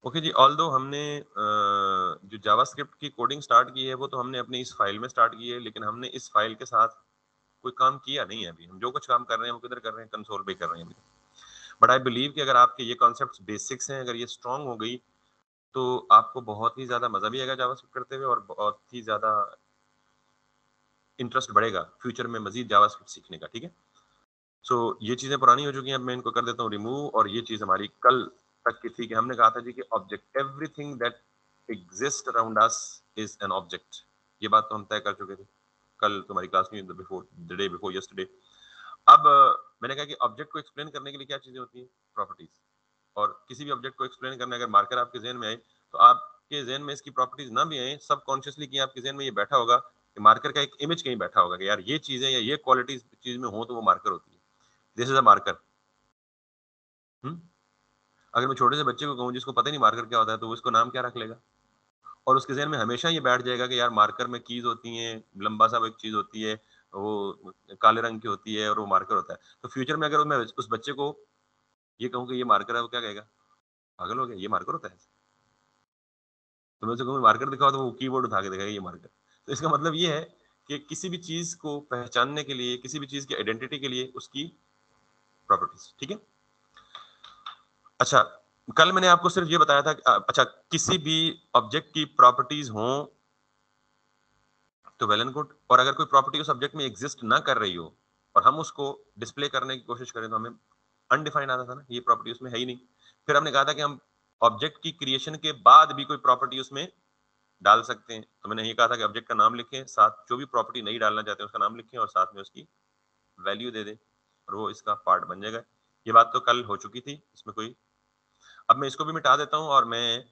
Okay जी, although हमने जो JavaScript की कोडिंग स्टार्ट की है वो तो हमने अपनी इस फाइल में स्टार्ट की है, लेकिन हमने इस फाइल के साथ कोई काम किया नहीं है अभी। हम जो कुछ काम कर रहे हैं वो किधर कर रहे हैं, कंसोल पे कर रहे हैं अभी। बट आई बिलीव कि अगर आपके ये कॉन्सेप्ट्स बेसिक्स हैं, अगर ये स्ट्रांग हो गई तो आपको बहुत ही ज्यादा मजा भी आएगा जावास्क्रिप्ट करते हुए, और बहुत ही ज्यादा इंटरेस्ट बढ़ेगा फ्यूचर में मजीद जावास्क्रिप्ट सीखने का। ठीक है, सो ये चीजें पुरानी हो चुकी हैं, अब मैं इनको कर देता हूँ रिमूव। और ये चीज हमारी कल तक की थी कि हमने कहा था जी कि object, everything that exist around us is an object. ये बात तो हम तय कर चुके थे कल तुम्हारी क्लास में, before the day before yesterday. अब मैंने कहा कि ऑब्जेक्ट को एक्सप्लेन करने के लिए क्या चीजें होती हैं, प्रॉपर्टीज। और किसी भी ऑब्जेक्ट को एक्सप्लेन करने, अगर मार्कर आपके जहन में आए तो आपके जहन में इसकी प्रॉपर्टीज ना भी आए, सबकॉन्शियसली कि आपके जहन में ये बैठा होगा कि मार्कर का एक इमेज कहीं बैठा होगा कि यार ये चीजें या ये क्वालिटीज चीज में हो तो वो मार्कर होती है। This is a marker. अगर मैं छोटे से बच्चे को कहूँ जिसको पता ही नहीं मार्कर क्या होता है, तो वो इसको नाम क्या रख लेगा, और उसके जहन में हमेशा ये बैठ जाएगा कि यार मार्कर में कीज होती हैं, लंबा सा वो एक चीज होती है, वो काले रंग की होती है और वो मार्कर होता है। तो फ्यूचर में अगर मैं उस बच्चे को ये कहूँ कि ये मार्कर है, वो क्या कहेगा, पागल हो गया, ये मार्कर होता है। तो मैं उसे कहूँ मार्कर दिखाओ, तो वो कीबोर्ड उठा के दिखाएगा ये मार्कर। तो इसका मतलब ये है कि किसी भी चीज को पहचानने के लिए, किसी भी चीज की आइडेंटिटी के लिए उसकी प्रॉपर्टीज। ठीक है, अच्छा, कल मैंने आपको सिर्फ ये बताया था कि अच्छा, किसी भी ऑब्जेक्ट की प्रॉपर्टीज हों तो वेल एंड गुड, और अगर कोई प्रॉपर्टी उस ऑब्जेक्ट में एग्जिस्ट ना कर रही हो और हम उसको डिस्प्ले करने की कोशिश करें तो हमें अनडिफाइंड आता था ना, ये प्रॉपर्टी उसमें है ही नहीं। फिर हमने कहा था कि हम ऑब्जेक्ट की क्रिएशन के बाद भी कोई प्रॉपर्टी उसमें डाल सकते हैं। तो मैंने ये कहा था कि ऑब्जेक्ट का नाम लिखें, साथ जो भी प्रॉपर्टी नहीं डालना चाहते हैं उसका नाम लिखें, और साथ में उसकी वैल्यू दे दें, और वो इसका पार्ट बन जाएगा। ये बात तो कल हो चुकी थी, इसमें कोई, अब मैं इसको भी मिटा देता हूँ और मैं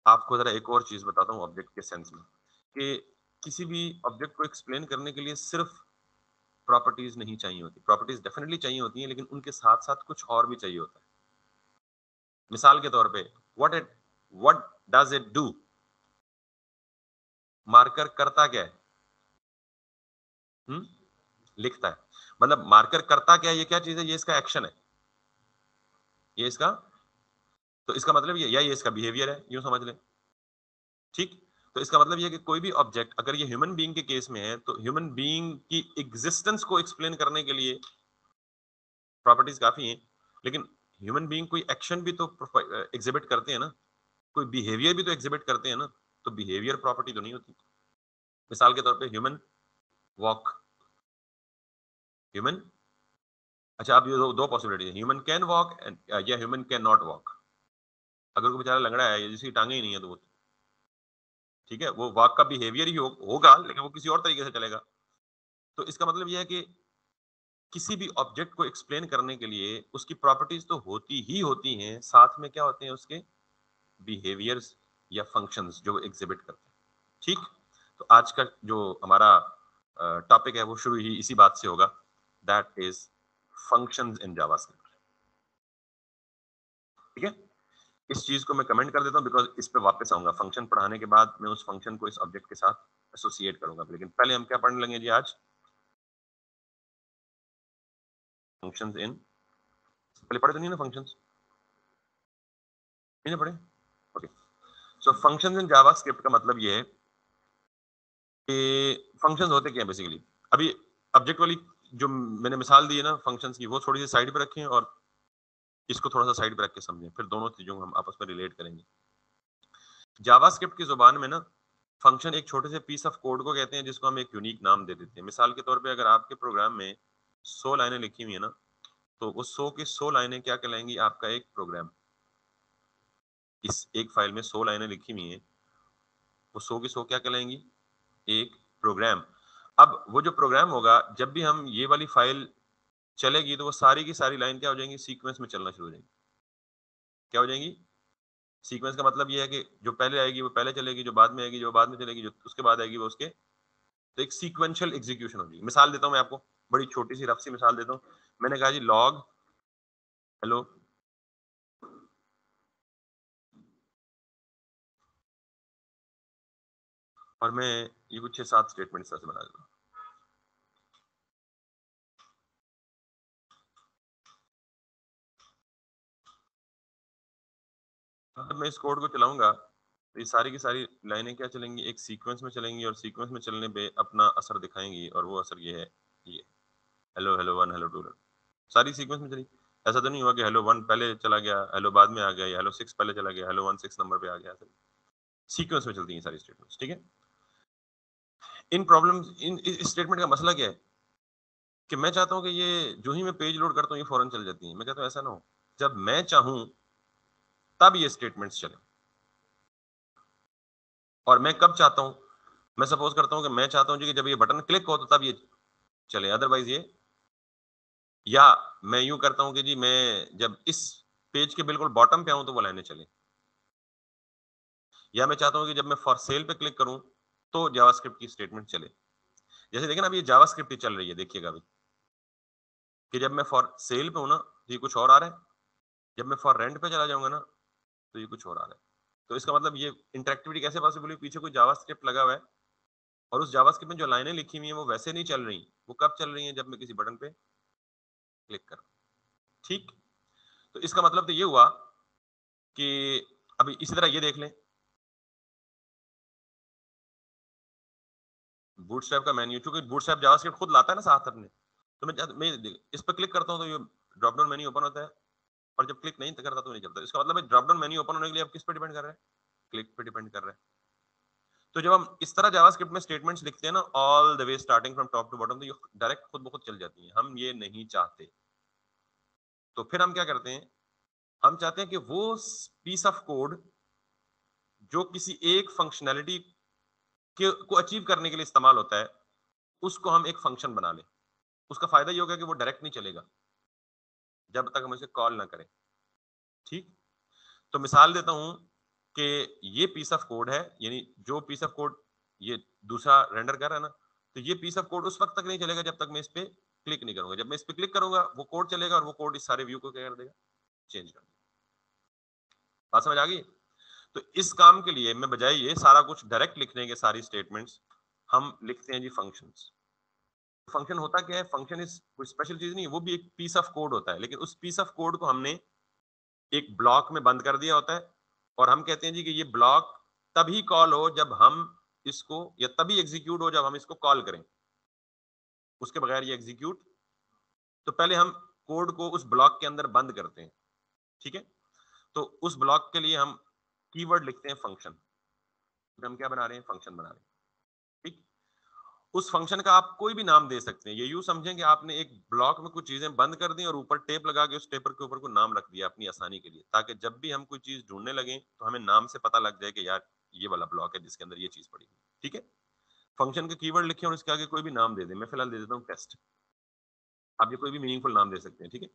आपको जरा एक और चीज बताता हूँ ऑब्जेक्ट के सेंस में, कि किसी भी ऑब्जेक्ट को एक्सप्लेन करने के लिए सिर्फ प्रॉपर्टीज नहीं चाहिए होती। प्रॉपर्टीज डेफिनेटली चाहिए होती हैं, लेकिन उनके साथ साथ कुछ और भी चाहिए होता है। मिसाल के तौर पे, what does it do, marker करता क्या है? लिखता है। मतलब मार्कर करता क्या है, ये क्या चीज है, ये इसका एक्शन है, ये इसका, तो इसका मतलब ये इसका बिहेवियर है, यूं समझ लें। ठीक, तो इसका मतलब ये है कि कोई भी ऑब्जेक्ट, अगर ये ह्यूमन बीइंग के केस में है, तो ह्यूमन बीइंग की एग्जिस्टेंस को एक्सप्लेन करने के लिए प्रॉपर्टीज काफी हैं। लेकिन ह्यूमन बीइंग कोई एक्शन भी तो एग्जिबिट करते हैं ना, कोई बिहेवियर भी तो एग्जिबिट करते हैं ना, तो बिहेवियर प्रॉपर्टी तो नहीं होती। मिसाल के तौर पे ह्यूमन वॉक, ह्यूमन, अच्छा, अब ये दो पॉसिबिलिटी है, ह्यूमन कैन वॉक या ह्यूमन कैन नॉट वॉक। अगर कोई बेचारा लंगड़ा है जिसकी टांगे ही नहीं है, तो वो, ठीक है, वो वॉक का बिहेवियर ही होगा, लेकिन वो किसी और तरीके से चलेगा। तो इसका मतलब ये है कि किसी भी ऑब्जेक्ट को एक्सप्लेन करने के लिए उसकी प्रॉपर्टीज तो होती ही होती हैं, साथ में क्या होते हैं उसके बिहेवियर्स या फंक्शंस जो एग्जिबिट करते हैं। ठीक, तो आज का जो हमारा टॉपिक है वो शुरू ही इसी बात से होगा, that is functions in JavaScript. ठीक है, इस चीज को मैं कमेंट कर देता हूं, बिकॉज इस पे वापस आऊंगा फंक्शन पढ़ाने के बाद, मैं उस फंक्शन को इस ऑब्जेक्ट के साथ एसोसिएट करूंगा। लेकिन पहले हम क्या पढ़ने लगे जी आज, फंक्शंस इन, पहले पढ़े तो नहीं ना फंक्शंस, नहीं ना पढ़े, okay. So functions in JavaScript का मतलब ये है कि फंक्शंस होते क्या है बेसिकली। अभी ऑब्जेक्ट वाली जो मैंने मिसाल दी है ना फंक्शंस की, वो थोड़ी सी साइड पे रखें और इसको थोड़ा सा साइड पे रख के समझें, फिर दोनों चीजों को हम आपस में रिलेट करेंगे। जावास्क्रिप्ट की जुबान में ना फंक्शन एक छोटे से पीस ऑफ कोड को कहते हैं, जिसको हम एक यूनिक नाम दे देते हैं। मिसाल के तौर पे अगर आपके प्रोग्राम में 100 लाइनें लिखी हुई है ना, तो वो 100 की 100 लाइनें क्या कहलाएंगी, आपका एक प्रोग्राम। इस एक फाइल में 100 लाइनें लिखी हुई हैं, वो 100 की 100 क्या कहलाएंगी, एक प्रोग्राम। अब वो जो प्रोग्राम होगा, जब भी हम ये वाली फाइल चलेगी तो वो सारी की सारी लाइन क्या हो जाएंगी, सीक्वेंस में चलना शुरू हो जाएंगी। क्या हो जाएंगी, सीक्वेंस का मतलब ये है कि जो पहले आएगी वो पहले चलेगी, जो बाद में आएगी जो बाद में चलेगी, जो उसके बाद आएगी वो उसके, तो एक सीक्वेंशियल एग्जीक्यूशन होगी। मिसाल देता हूं मैं आपको, बड़ी छोटी सी रफ सी मिसाल देता हूं। मैंने कहा जी लॉग, हेलो, और मैं ये कुछ 6-7 स्टेटमेंट से बना देता हूं। मैं इस कोड को चलाऊंगा तो ये सारी की सारी लाइनें क्या चलेंगी, एक सीक्वेंस में चलेंगी और सीक्वेंस में चलने पे अपना असर दिखाएंगी, और वो असर ये है, ये हेलो हेलो 1 हेलो 2 सारी सीक्वेंस में चली। ऐसा तो नहीं हुआ कि हेलो 1 पहले चला गया, हेलो बाद में आ गया, या हेलो 6 पहले चला गया, हेलो 1 6 नंबर पे आ गया। सीक्वेंस में चलती हैं सारी स्टेटमेंट्स, ठीक है। इन प्रॉब्लम्स, इन इस स्टेटमेंट का मसला क्या है कि मैं चाहता हूं कि ये जो ही मैं पेज लोड करता हूं ये फौरन चल जाती है। मैं कहता हूं ऐसा ना हो, जब मैं चाहूं तब ये स्टेटमेंट्स चले। और मैं कब चाहता हूं, मैं सपोज करता हूं कि मैं चाहता हूं कि जब ये बटन क्लिक हो तो तब ये चले, अदरवाइज ये, या मैं यूं करता हूं कि जी मैं जब इस पेज के बिल्कुल बॉटम पे आऊं तो वो लाइनें चले, या मैं चाहता हूं कि जब मैं फॉर सेल पे क्लिक करूं तो जावास्क्रिप्ट की स्टेटमेंट चले। जैसे देखिए ना अभी ये जावास्क्रिप्ट ही चल रही है, देखिएगा अभी कि जब मैं फॉर सेल पे हूं ना तो ये कुछ और आ रहा है, जब मैं फॉर रेंट पे चला जाऊंगा ना तो ये कुछ और आ रहा है। तो इसका मतलब ये इंटरेक्टिविटी कैसे पॉसिबल हुई, पीछे कोई जावास्क्रिप्ट लगा हुआ है और उस जावास्क्रिप्ट में जो लाइनें लिखी हुई हैं वो वैसे नहीं चल रही, वो कब चल रही हैं, जब मैं किसी बटन पे क्लिक कर, ठीक। तो इसका मतलब तो ये हुआ कि अभी इसी तरह ये देख लें, बूटस्ट्रैप का मेन्यू, क्योंकि बूटस्ट्रैप जावास्क्रिप्ट खुद लाता है ना साथ अपने, तो मैं इस पर क्लिक करता हूं तो ये ड्रॉप डाउन मेन्यू ओपन होता है, और जब क्लिक नहीं करता तो नहीं चलता। इसका मतलब ड्रॉप डाउन मेन्यू ओपन होने के लिए अब किस पे डिपेंड कर रहा है, क्लिक पे डिपेंड कर रहा है। तो जब हम इस तरह जावास्क्रिप्ट में स्टेटमेंट्स लिखते हैं ना all the way starting from top to bottom, तो ये डायरेक्ट खुद ब खुद चल जाती हैं। हम ये नहीं चाहते, तो फिर हम क्या करते हैं, हम चाहते हैं कि वो पीस ऑफ कोड जो किसी एक फंक्शनैलिटी को अचीव करने के लिए इस्तेमाल होता है, उसको हम एक फंक्शन बना लें। उसका फायदा ये होगा कि वो डायरेक्ट नहीं चलेगा जब तक हम उसे कॉल ना करें, ठीक। तो मिसाल देता हूं कि ये पीस ऑफ कोड है, यानी जो पीस ऑफ कोड ये दूसरा रेंडर कर रहा है ना, तो ये पीस ऑफ कोड उस वक्त तक नहीं चलेगा जब तक मैं इस पे क्लिक नहीं करूंगा। जब मैं इस पे क्लिक करूंगा वो कोड चलेगा, और वो कोड इस सारे व्यू को क्या कर देगा, चेंज कर देगा। बात समझ आ गई। तो इस काम के लिए मैं बजाय ये सारा कुछ डायरेक्ट लिखने के, सारी स्टेटमेंट्स, हम लिखते हैं जी फंक्शंस। फंक्शन होता क्या है, फंक्शन इस कोई स्पेशल चीज नहीं है, वो भी एक पीस ऑफ कोड होता है, लेकिन उस पीस ऑफ कोड को हमने एक ब्लॉक में बंद कर दिया होता है, और हम कहते हैं जी कि ये ब्लॉक तभी कॉल हो जब हम इसको, या तभी एग्जीक्यूट हो जब हम इसको कॉल करें, उसके बगैर ये एग्जीक्यूट। तो पहले हम कोड को उस ब्लॉक के अंदर बंद करते हैं, ठीक है। तो उस ब्लॉक के लिए हम कीवर्ड लिखते हैं फंक्शन। हम क्या बना रहे हैं, फंक्शन बना रहे हैं, ठीक। उस फंक्शन का आप कोई भी नाम दे सकते हैं। ये यूं समझें कि आपने एक ब्लॉक में कुछ चीजें बंद कर दी और ऊपर टेप लगा के उस टेपर के ऊपर को नाम रख दिया अपनी आसानी के लिए, ताकि जब भी हम कोई चीज ढूंढने लगे तो हमें नाम से पता लग जाए कि यार ये वाला ब्लॉक है जिसके अंदर ये चीज पड़ी हुई, ठीक है। फंक्शन के कीवर्ड लिखे और इसके आगे कोई भी नाम दे दें। मैं फिलहाल दे देता हूँ टेस्ट। आप ये कोई भी मीनिंगफुल नाम दे सकते हैं, ठीक है।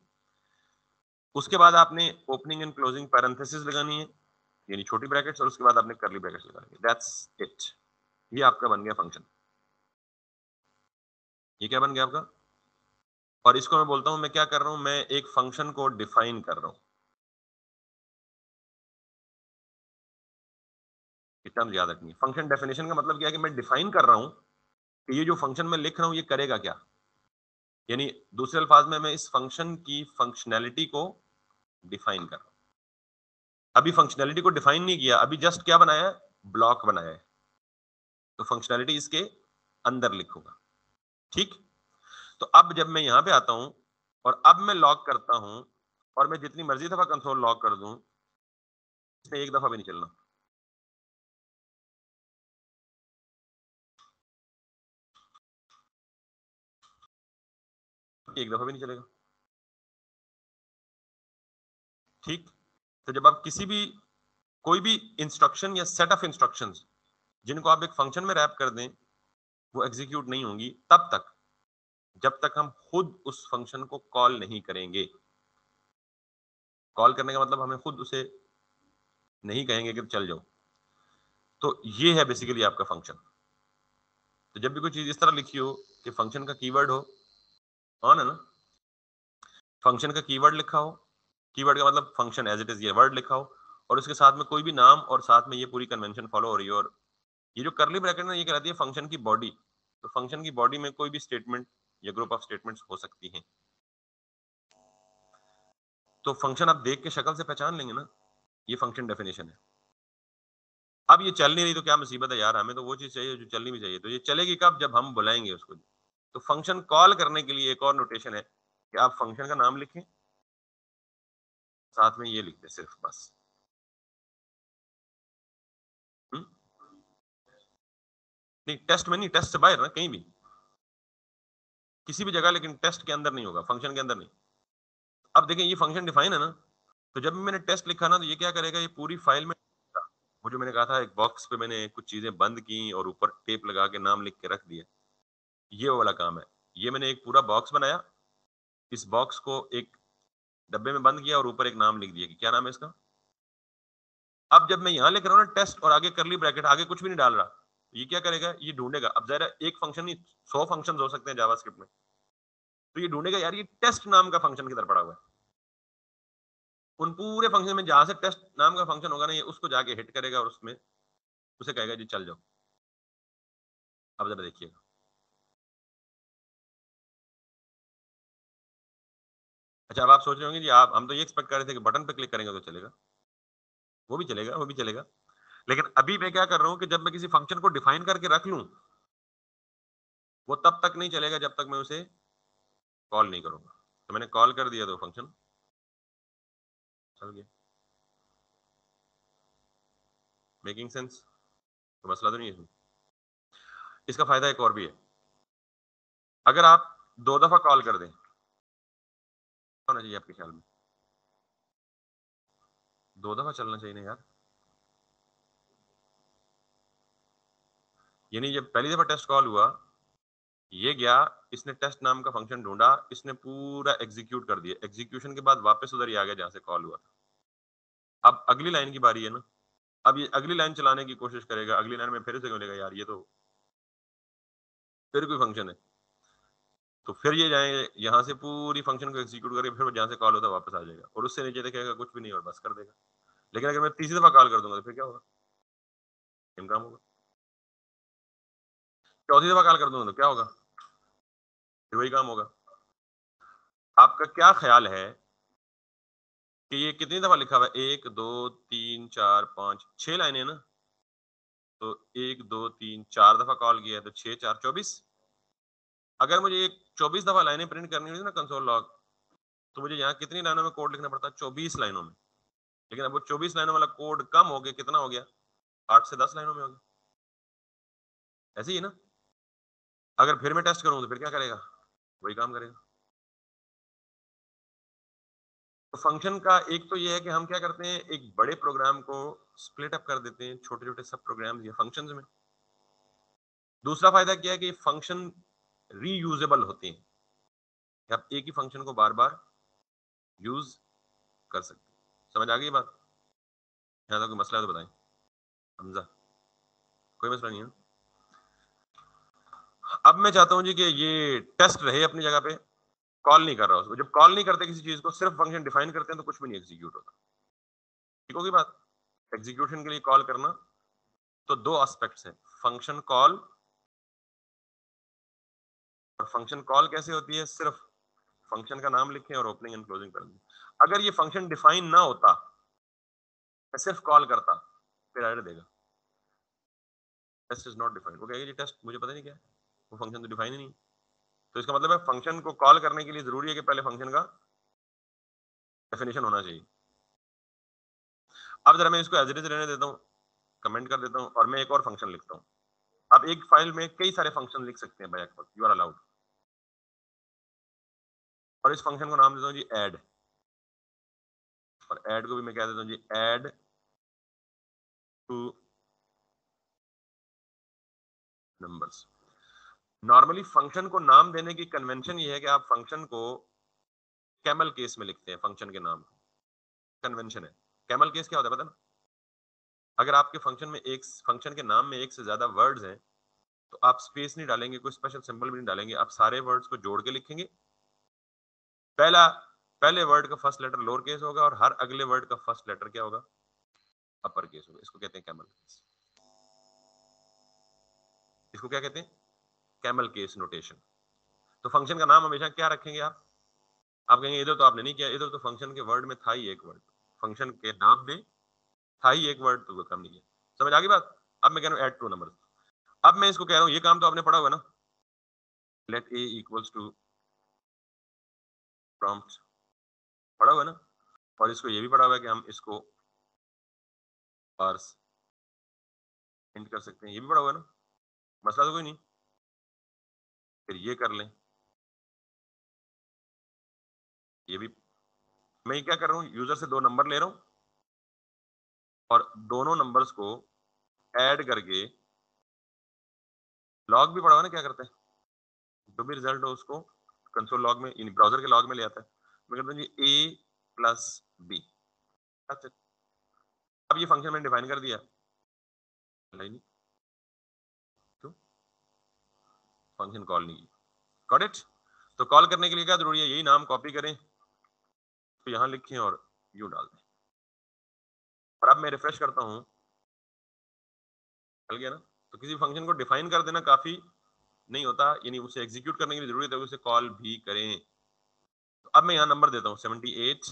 उसके बाद आपने ओपनिंग एंड क्लोजिंग पैरेंथेसिस लगानी है, यानी छोटी ब्रैकेट्स, और उसके बाद आपने करली ब्रैकेट्स लगानी है। That's it. ये आपका बन गया फंक्शन। ये क्या बन गया आपका, और इसको मैं बोलता हूं, मैं क्या कर रहा हूं, मैं एक फंक्शन को डिफाइन कर रहा हूं। टर्म याद रखनी है। फंक्शन डेफिनेशन का मतलब क्या है कि मैं डिफाइन कर रहा हूं कि ये जो फंक्शन मैं लिख रहा हूं ये करेगा क्या, यानी दूसरे अल्फाज में मैं इस फंक्शन की फंक्शनैलिटी को डिफाइन कर रहा हूं। अभी फंक्शनैलिटी को डिफाइन नहीं किया, अभी जस्ट क्या बनाया है, ब्लॉक बनाया है। तो फंक्शनैलिटी इसके अंदर लिखूंगा, ठीक। तो अब जब मैं यहां पे आता हूं और अब मैं लॉक करता हूं, और मैं जितनी मर्जी दफा कंसोल लॉक कर दूं, इसने एक दफा भी नहीं चलना। एक दफा भी नहीं चलेगा, ठीक। तो जब आप किसी भी, कोई भी इंस्ट्रक्शन या सेट ऑफ इंस्ट्रक्शंस जिनको आप एक फंक्शन में रैप कर दें, वो एग्जीक्यूट नहीं होंगी तब तक जब तक हम खुद उस फंक्शन को कॉल नहीं करेंगे। कॉल करने का मतलब हमें खुद उसे नहीं कहेंगे कि चल जाओ। तो ये है बेसिकली आपका फंक्शन। तो जब भी कोई चीज इस तरह लिखी हो कि फंक्शन का कीवर्ड हो, ऑन है ना, फंक्शन का कीवर्ड लिखा हो, कीवर्ड का मतलब फंक्शन एज इट इज, ये वर्ड लिखा हो, और उसके साथ में कोई भी नाम, और साथ में ये पूरी कन्वेंशन फॉलो हो रही है, और ये जो करली ब्रैकेट है ये कहलाती है फंक्शन की बॉडी। तो फंक्शन की बॉडी में कोई भी स्टेटमेंट या ग्रुप ऑफ स्टेटमेंट्स हो सकती हैं। तो फंक्शन आप देख के शक्ल से पहचान लेंगे ना, ये फंक्शन डेफिनेशन है। अब ये चल नहीं रही तो क्या मुसीबत है यार, हमें तो वो चीज चाहिए जो चलनी भी चाहिए। तो ये चलेगी कब, जब हम बुलाएंगे उसको। तो फंक्शन कॉल करने के लिए एक और नोटेशन है कि आप फंक्शन का नाम लिखें, साथ में ये लिख दें सिर्फ बस। हुँ? नहीं, टेस्ट में नहीं, टेस्ट से बाहर ना, कहीं भी किसी भी जगह, लेकिन टेस्ट के अंदर नहीं होगा, फंक्शन के अंदर नहीं। अब देखें ये फंक्शन डिफाइन है ना, तो जब मैंने टेस्ट लिखा ना तो ये क्या करेगा, ये पूरी फाइल में वो जो मैंने कहा था एक बॉक्स पे मैंने कुछ चीजें बंद की और ऊपर टेप लगा के नाम लिख के रख दिया, ये वाला काम है। ये मैंने एक पूरा बॉक्स बनाया, इस बॉक्स को एक डब्बे में बंद किया और ऊपर एक नाम लिख दिया कि क्या नाम है इसका। अब जब मैं यहाँ लिख रहा हूँ ना टेस्ट और आगे करली ब्रैकेट, आगे कुछ भी नहीं डाल रहा, ये क्या करेगा, ये ढूंढेगा। अब जरा एक फंक्शन नहीं 100 फंक्शन हो सकते हैं जावास्क्रिप्ट में, तो ये ढूंढेगा यार ये टेस्ट नाम का फंक्शन किधर पड़ा हुआ है। उन पूरे फंक्शन में जहां से टेस्ट नाम का फंक्शन होगा ना, ये उसको जाके हिट करेगा और उसमें उसे कहेगा जी चल जाओ। अब जरा देखिएगा, अच्छा अब आप सोच रहे होंगे जी आप, हम तो ये एक्सपेक्ट कर रहे थे कि बटन पे क्लिक करेंगे तो चलेगा। वो भी चलेगा, वो भी चलेगा, लेकिन अभी मैं क्या कर रहा हूं कि जब मैं किसी फंक्शन को डिफाइन करके रख लूं, वो तब तक नहीं चलेगा जब तक मैं उसे कॉल नहीं करूंगा। तो मैंने कॉल कर दिया तो फंक्शन चल गया। Making sense? तो मसला तो नहीं है इसमें। इसका फायदा एक और भी है, अगर आप 2 दफा कॉल कर दें, होना चाहिए आपके ख्याल में 2 दफा चलना चाहिए ना यार। यानी जब पहली दफा टेस्ट कॉल हुआ, ये गया, इसने टेस्ट नाम का फंक्शन ढूंढा, इसने पूरा एग्जीक्यूट कर दिया, एग्जीक्यूशन के बाद वापस उधर ही आ गया जहां से कॉल हुआ था। अब अगली लाइन की बारी है ना, अब ये अगली लाइन चलाने की कोशिश करेगा, अगली लाइन में फिर से बोलेगा यार ये तो फिर कोई फंक्शन है, तो फिर ये जाए यहाँ से पूरी फंक्शन को एग्जीक्यूट करके फिर जहाँ से कॉल होता है वापस आ जाएगा और उससे नीचे देखेगा कुछ भी नहीं और बस कर देगा। लेकिन अगर मैं तीसरी दफा कॉल कर दूंगा तो फिर क्या होगा, सेम काम होगा। चौथी दफा कॉल कर दूंगा तो क्या होगा, फिर वही काम होगा। आपका क्या ख्याल है कि ये कितनी दफा लिखा हुआ है, 1 2 3 4 5 6 लाइनें ना, तो 1 2 3 4 दफा कॉल किया है तो 6 4 24। अगर मुझे एक 24 दफा लाइनें प्रिंट करनी होती ना कंसोल लॉग, तो मुझे यहाँ कितनी लाइनों में कोड लिखना पड़ता है, 24 लाइनों में। लेकिन अब वो 24 लाइनों वाला कोड कम हो गया, कितना हो गया, 8 से 10 लाइनों में हो गया। ऐसे ही है ना। अगर फिर मैं टेस्ट करूँ तो फिर क्या करेगा, वही काम करेगा। तो फंक्शन का एक तो ये है कि हम क्या करते हैं, एक बड़े प्रोग्राम को स्प्लिट अप कर देते हैं छोटे छोटे सब प्रोग्राम्स या फंक्शंस में। दूसरा फायदा क्या है कि फंक्शन रीयूजेबल होते हैं, आप एक ही फंक्शन को बार बार यूज कर सकते हैं। समझ आ गई बात? यहाँ तक कोई मसला है तो बताएं हमजा। कोई मसला नहीं है। अब मैं चाहता हूँ जी कि ये टेस्ट रहे अपनी जगह पे, कॉल नहीं कर रहा उसको। जब कॉल नहीं करते किसी चीज को, सिर्फ फंक्शन डिफाइन करते हैं तो कुछ भी नहीं एग्जीक्यूट होता। ठीक होगी बात? एग्जीक्यूशन के लिए कॉल करना, तो 2 एस्पेक्ट्स हैं, फंक्शन कॉल और फंक्शन कॉल कैसे होती है, सिर्फ फंक्शन का नाम लिखें और ओपनिंग एंड क्लोजिंग कर दें। अगर ये फंक्शन डिफाइन ना होता, मैं सिर्फ कॉल करता, फिर एरर देगा, टेस्ट इज नॉट डिफाइंड। वो कहेगा जी टेस्ट मुझे पता नहीं क्या है, वो फंक्शन तो डिफाइन ही नहीं। तो इसका मतलब है फंक्शन को कॉल करने के लिए जरूरी है कि पहले फंक्शन का डेफिनेशन होना चाहिए। अब जरा मैं इसको एज इट इज रहने देता हूँ, कमेंट कर देता हूँ और मैं एक और फंक्शन लिखता हूँ। आप एक फाइल में कई सारे फंक्शन लिख सकते हैं बैक वक्त, यू आर अलाउड। और इस फंक्शन को नाम देता हूँ जी ऐड, और ऐड को भी मैं कह देता हूँ जी add two numbers. Normally function को नाम देने की कन्वेंशन ये है कि आप फंक्शन को कैमल केस में लिखते हैं, फंक्शन के नाम कन्वेंशन है। कैमल केस क्या होता है पता ना, अगर आपके फंक्शन में एक फंक्शन के नाम में एक से ज्यादा वर्ड्स हैं तो आप स्पेस नहीं डालेंगे, कोई स्पेशल सिंबल भी नहीं डालेंगे, आप सारे वर्ड्स को जोड़ के लिखेंगे। पहला पहले वर्ड का फर्स्ट लेटर लोअर केस होगा और हर अगले वर्ड का फर्स्ट लेटर क्या होगा, अपर केस होगा। इसको कहते हैं कैमल केस। इसको क्या कहते हैं, कैमल केस नोटेशन। तो फंक्शन का नाम हमेशा क्या रखेंगे आप कहेंगे इधर तो आपने नहीं किया, इधर तो फंक्शन के वर्ड में था ही एक वर्ड, फंक्शन के नाम में था ही एक वर्ड, तो कोई काम नहीं किया। समझ आ गई बात? अब मैं कह रहा हूँ ऐड टू नंबर। अब मैं इसको कह रहा हूँ, ये काम तो आपने पढ़ा हुआ है ना, let a equals to prompt, पढ़ा हुआ है ना, और इसको ये भी पढ़ा हुआ है कि हम इसको पार्स इंट कर सकते हैं, ये भी पढ़ा हुआ है ना, मसला तो कोई नहीं। फिर ये कर लें, ये भी। मैं क्या कर रहा हूँ, यूजर से दो नंबर ले रहा हूँ और दोनों नंबर्स को ऐड करके, लॉग भी पढ़ा हुआ ना क्या करते हैं, जो भी रिजल्ट हो उसको कंसोल लॉग में, इन ब्राउजर के लॉग में ले आता है। मैं कहता हूँ जी ए प्लस बी, अब ये फंक्शन मैंने डिफाइन कर दिया, नहीं क्यों, फंक्शन कॉल नहीं, गॉट इट। तो कॉल करने के लिए क्या जरूरी है, यही नाम कॉपी करें, तो यहां लिखें और यू डाल दें, और अब मैं रिफ्रेश करता हूं, चल गया ना। तो किसी फंक्शन को डिफाइन कर देना काफी नहीं होता, यानी उसे एग्जीक्यूट करने की जरूरत है, उसे कॉल भी करें। तो अब मैं यहाँ नंबर देता हूँ 78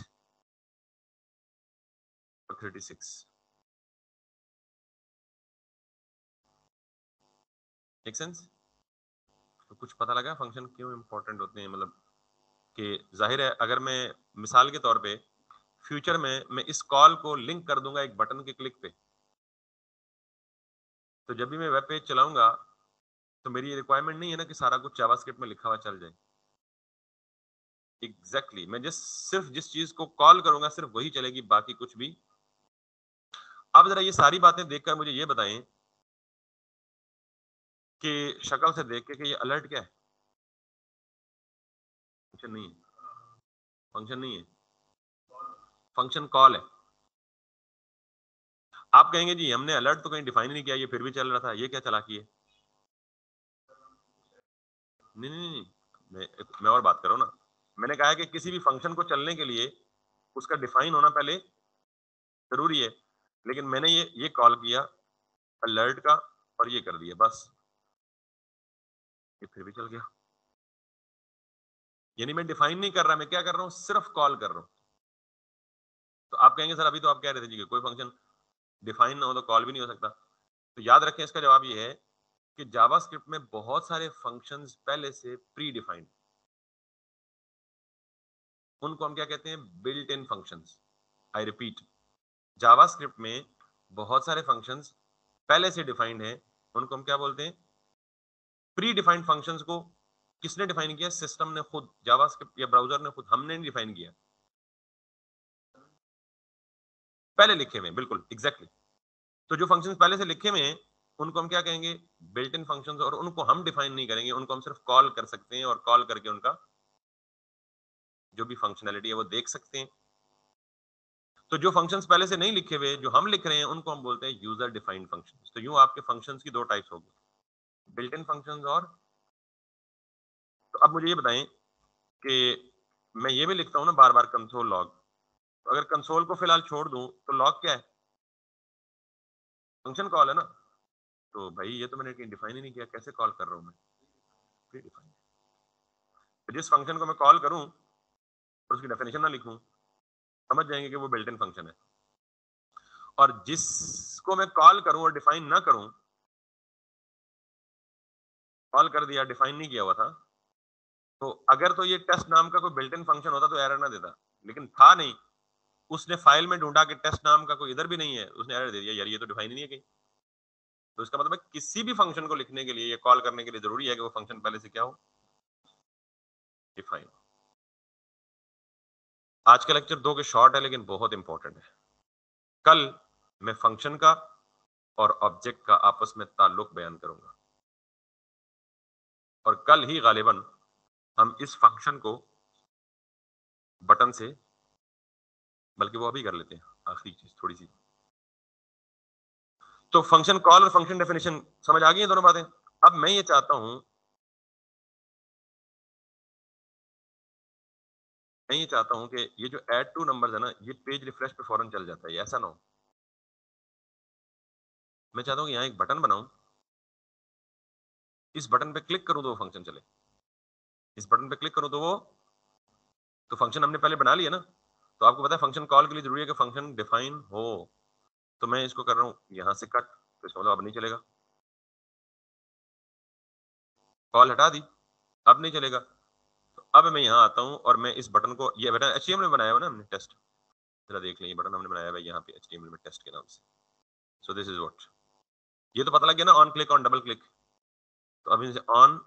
और 36, मेक सेंस? तो कुछ पता लगा फंक्शन क्यों इंपॉर्टेंट होते हैं, मतलब कि जाहिर है अगर मैं मिसाल के तौर पे फ्यूचर में मैं इस कॉल को लिंक कर दूंगा एक बटन के क्लिक पे, तो जब भी मैं वेब पेज चलाऊंगा तो मेरी ये रिक्वायरमेंट नहीं है ना कि सारा कुछ जावास्क्रिप्ट में लिखा हुआ चल जाए। एग्जैक्टली मैं सिर्फ जिस चीज को कॉल करूंगा सिर्फ वही चलेगी, बाकी कुछ भी। अब जरा ये सारी बातें देखकर मुझे ये बताएं कि शक्ल से देख के कि ये अलर्ट क्या है, फंक्शन नहीं है, फंक्शन नहीं है, फंक्शन कॉल है। आप कहेंगे जी हमने अलर्ट तो कहीं डिफाइन नहीं किया, ये फिर भी चल रहा था, ये क्या चालाकी है? नहीं नहीं नहीं, मैं और बात कर रहा हूं ना। मैंने कहा है कि किसी भी फंक्शन को चलने के लिए उसका डिफाइन होना पहले जरूरी है, लेकिन मैंने ये कॉल किया अलर्ट का और ये कर दिया बस, ये फिर भी चल गया। यानी मैं डिफाइन नहीं कर रहा, मैं क्या कर रहा हूँ, सिर्फ कॉल कर रहा हूँ। तो आप कहेंगे सर अभी तो आप कह रहे थे जी कि कोई फंक्शन डिफाइन ना हो तो कॉल भी नहीं हो सकता। तो याद रखें इसका जवाब ये है कि जावास्क्रिप्ट में बहुत सारे फंक्शंस पहले से प्री डिफाइंड, उनको हम क्या कहते हैं, built in functions. I repeat, JavaScript में बहुत सारे फंक्शंस पहले से डिफाइंड हैं, उनको हम क्या बोलते हैं, प्री डिफाइंड फंक्शंस को किसने डिफाइन किया, सिस्टम ने खुद, जावास्क्रिप्ट या ब्राउजर ने खुद, हमने नहीं डिफाइन किया, पहले लिखे हुए, बिल्कुल एग्जैक्टली। तो जो फंक्शंस पहले से लिखे हुए हैं उनको हम क्या कहेंगे, बिल्ट इन फंक्शंस, और उनको हम डिफाइन नहीं करेंगे, उनको हम सिर्फ कॉल कर सकते हैं और कॉल करके उनका जो भी फंक्शनैलिटी है वो देख सकते हैं। तो जो फंक्शंस पहले से नहीं लिखे हुए जो हम लिख रहे हैं उनको हम बोलते हैं यूजर डिफाइंड फंक्शंस। तो यूं आपके फंक्शंस की दो टाइप्स होगी, बिल्ट इन फंक्शंस और। तो अब मुझे ये बताएं कि मैं ये भी लिखता हूं ना बार बार कंसोल लॉग, तो अगर कंसोल को फिलहाल छोड़ दूं तो लॉग क्या है, फंक्शन कॉल है ना। तो भाई ये तो मैंने डिफाइन ही नहीं किया, कैसे कॉल कर रहा हूं मैं, प्री डिफाइंड। तो जिस फंक्शन को मैं कॉल करूं और उसकी डेफिनेशन ना लिखूं, समझ जाएंगे कि वो बिल्ट इन फंक्शन है। और जिसको मैं कॉल करूं और डिफाइन ना करूं, कॉल कर दिया डिफाइन नहीं किया हुआ था, तो अगर तो ये टेस्ट नाम का कोई बिल्ट इन फंक्शन होता तो एरर ना देता, लेकिन था नहीं, उसने फाइल में ढूंढा कि टेस्ट नाम का कोई इधर भी नहीं है, उसने एरर दे दिया, यार ये तो डिफाइन ही नहीं है कहीं। तो इसका मतलब है किसी भी फंक्शन को लिखने के लिए या कॉल करने के लिए जरूरी है कि वो फंक्शन पहले से क्या हो, डिफाइन। आज का लेक्चर दो के शॉर्ट है लेकिन बहुत इंपॉर्टेंट है। कल मैं फंक्शन का और ऑब्जेक्ट का आपस में ताल्लुक बयान करूंगा, और कल ही गालिबन हम इस फंक्शन को बटन से, बल्कि वो अभी कर लेते हैं आखिरी चीज थोड़ी सी। तो फंक्शन कॉल और फंक्शन डेफिनेशन समझ आ गई है दोनों बातें। अब मैं ये चाहता हूं, मैं ये चाहता हूं कि ये जो ऐड टू नंबर्स है ना, ये पेज रिफ्रेश पे फौरन चल जाता है, ऐसा ना हो। मैं चाहता हूं कि यहाँ एक बटन बनाऊं, इस बटन पे क्लिक करूं तो वो फंक्शन चले, इस बटन पे क्लिक करूं तो वो, तो फंक्शन हमने पहले बना लिया ना। तो आपको पता है फंक्शन कॉल के लिए जरूरी है कि फंक्शन डिफाइन हो, तो मैं इसको कर रहा हूँ यहाँ से कट, तो इसका मतलब अब नहीं चलेगा। कॉल हटा दी, अब नहीं चलेगा। तो अब मैं यहाँ आता हूँ और मैं इस बटन को, ये बटन HTML में बनाया हुआ ना हमने टेस्ट, जरा देख लें, ये बटन हमने बनाया हुआ है यहाँ पे HTML में टेस्ट के नाम से। सो दिस इज व्हाट, ये तो पता लग गया ना, on click on double click. तो अब इनसे ऑन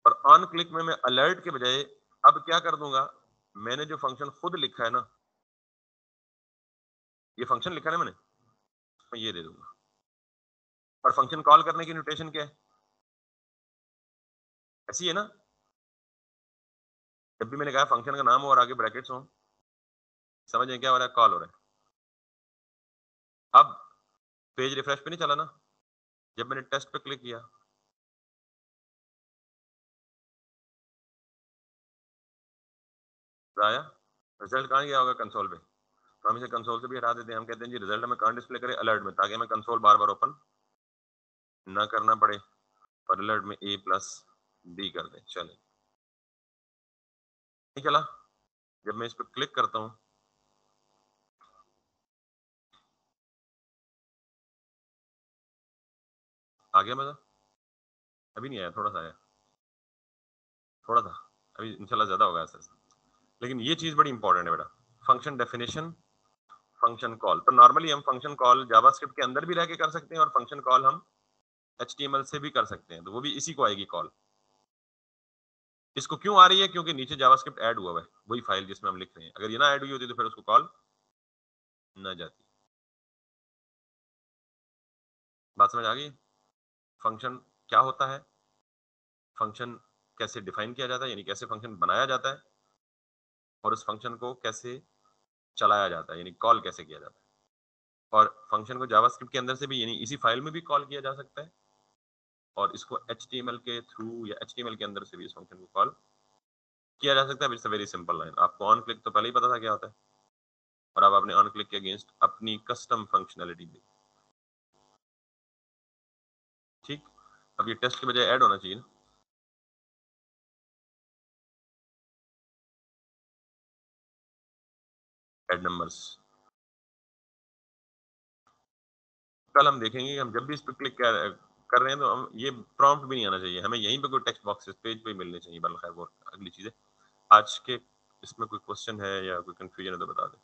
और ऑन क्लिक में मैं अलर्ट के बजाय अब क्या कर दूंगा, मैंने जो फंक्शन खुद लिखा है ना, ये फंक्शन लिखा है ना मैंने, मैं ये दे दूंगा। और फंक्शन कॉल करने की नोटेशन क्या है, ऐसी है ना, जब भी मैंने कहा फंक्शन का नाम हो और आगे ब्रैकेट्स हो, समझ में क्या हो रहा है, कॉल हो रहा है। अब पेज रिफ्रेश पे नहीं चला ना, जब मैंने टेस्ट पे क्लिक किया तो आया, रिजल्ट कहाँ गया होगा, कंसोल पे। तो हम इसे कंसोल से भी हटा देते हैं, हम कहते हैं जी रिजल्ट हमें कहाँ डिस्प्ले करे, अलर्ट में, ताकि हमें कंसोल बार बार ओपन ना करना पड़े, और अलर्ट में A+B कर दें। चले, नहीं चला, जब मैं इस पर क्लिक करता हूँ, आ गया मजा, अभी नहीं आया, थोड़ा सा आया, थोड़ा था, अभी इंशाल्लाह ज्यादा होगा ऐसे। लेकिन ये चीज बड़ी इंपॉर्टेंट है बेटा, फंक्शन डेफिनेशन, फंक्शन कॉल। तो नॉर्मली हम फंक्शन कॉल जावास्क्रिप्ट के अंदर भी रह के कर सकते हैं, और फंक्शन कॉल हम HTML से भी कर सकते हैं, तो वो भी इसी को आएगी कॉल। इसको क्यों आ रही है, क्योंकि नीचे जावास्क्रिप्ट ऐड हुआ है, वही फाइल जिसमें हम लिख रहे हैं, अगर ये ना ऐड हुई होती तो फिर उसको कॉल ना जाती। बात समझ आ गई। फंक्शन क्या होता है, फंक्शन कैसे डिफाइन किया जाता है, यानी कैसे फंक्शन बनाया जाता है, और उस फंक्शन को कैसे चलाया जाता है, यानी कॉल कैसे किया जाता है। और फंक्शन को जावास्क्रिप्ट के अंदर से भी, यानी इसी फाइल में भी कॉल किया जा सकता है, और इसको HTML के थ्रू या HTML के अंदर से भी इस फंक्शन को कॉल किया जा सकता है। It's a very simple line. आपको ऑन क्लिक तो पहले ही पता था क्या होता है, और अब आपने ऑन क्लिक के अगेंस्ट अपनी कस्टम फंक्शनैलिटी दी। ठीक, अब ये टेस्ट के बजाय ऐड होना चाहिए ना, ऐड नंबर्स। कल हम देखेंगे कि हम जब भी इस पर क्लिक कर रहे हैं तो हम ये प्रॉम्प्ट भी नहीं आना चाहिए, हमें यहीं पे कोई टेक्स्ट बॉक्सेस पेज पे मिलने चाहिए। बल खैर वो अगली चीज है। आज के इसमें कोई क्वेश्चन है या कोई कंफ्यूजन है तो बता दें।